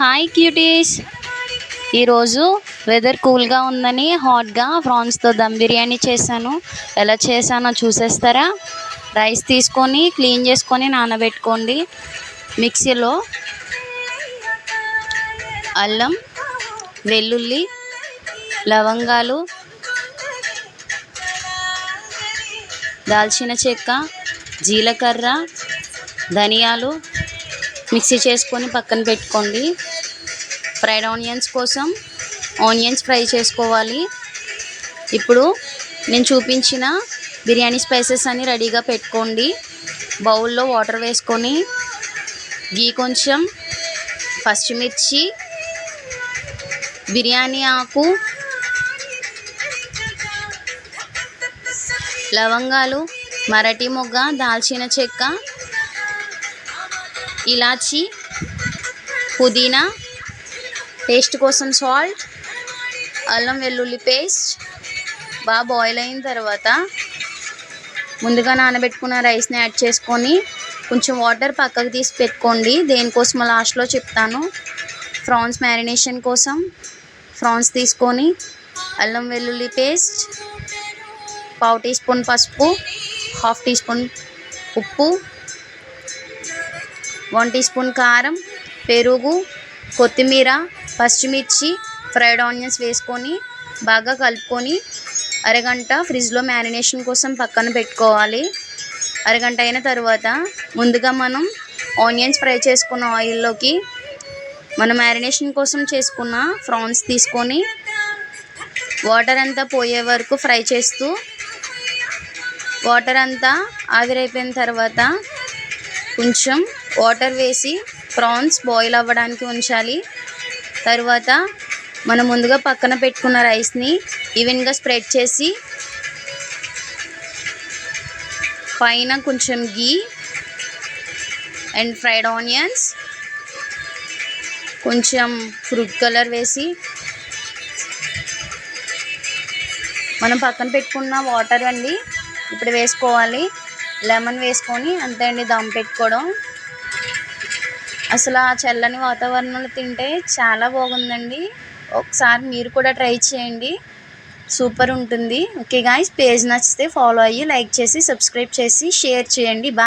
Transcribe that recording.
Hi cuties. ఈరోజు weather కూల్గా ఉందని హాట్గా ప్రాన్స్తో దమ్ బిర్యానీ చేశాను. ఎలా చేశానో చూసేస్తారా? రైస్ తీసుకొని క్లీన్ చేసుకొని నానబెట్టుకోండి. మిక్సీలో అల్లం, వెల్లుల్లి, లవంగాలు, దాల్చిన చెక్క, జీలకర్ర, ధనియాలు మిక్సీ చేసుకొని పక్కన పెట్టుకోండి. ఫ్రైడ్ ఆనియన్స్ కోసం ఆనియన్స్ ఫ్రై చేసుకోవాలి. ఇప్పుడు నేను చూపించిన బిర్యానీ స్పైసెస్ అన్ని రెడీగా పెట్టుకోండి. బౌల్లో వాటర్ వేసుకొని గీ కొంచెం, పచ్చిమిర్చి, బిర్యానీ ఆకు, లవంగాలు, మరాఠీ మొగ్గ, దాల్చిన చెక్క, ఇలాచి, పుదీనా, టేస్ట్ కోసం సాల్ట్, అల్లం వెల్లుల్లి పేస్ట్ బాగా బాయిల్ అయిన తర్వాత ముందుగా నానబెట్టుకున్న రైస్ని యాడ్ చేసుకొని కొంచెం వాటర్ పక్కకు తీసి పెట్టుకోండి. దేనికోసం లాస్ట్లో చెప్తాను. ప్రాన్స్ మ్యారినేషన్ కోసం ప్రాన్స్ తీసుకొని అల్లం వెల్లుల్లి పేస్ట్, పావు టీ స్పూన్ పసుపు, హాఫ్ టీ స్పూన్ ఉప్పు, 1 టీ స్పూన్ కారం, పెరుగు, కొత్తిమీర, పచ్చిమిర్చి, ఫ్రైడ్ ఆనియన్స్ వేసుకొని బాగా కలుపుకొని అరగంట ఫ్రిడ్జ్లో మ్యారినేషన్ కోసం పక్కన పెట్టుకోవాలి. అరగంట అయిన తర్వాత ముందుగా మనం ఆనియన్స్ ఫ్రై చేసుకున్న ఆయిల్లోకి మనం మ్యారినేషన్ కోసం చేసుకున్న ప్రాన్స్ తీసుకొని వాటర్ అంతా పోయే వరకు ఫ్రై చేస్తూ వాటర్ అంతా ఆవిరైపోయిన తర్వాత కొంచెం వాటర్ వేసి ప్రాన్స్ బాయిల్ అవ్వడానికి ఉంచాలి. తర్వాత మనం ముందుగా పక్కన పెట్టుకున్న రైస్ని ఈవెన్గా స్ప్రెడ్ చేసి పైన కొంచెం గీ అండ్ ఫ్రైడ్ ఆనియన్స్, కొంచెం ఫ్రూట్ కలర్ వేసి మనం పక్కన పెట్టుకున్న వాటర్ అండి ఇప్పుడు వేసుకోవాలి. లెమన్ వేసుకొని అంతే అండి, దమ్ పెట్టుకోవడం. అసలు ఆ చల్లని వాతావరణంలో తింటే చాలా బాగుందండి. ఒకసారి మీరు కూడా ట్రై చేయండి, సూపర్ ఉంటుంది. ఓకే గాయ్స్, పేజ్ నచ్చితే ఫాలో అయ్యి లైక్ చేసి సబ్స్క్రైబ్ చేసి షేర్ చేయండి. బాయ్.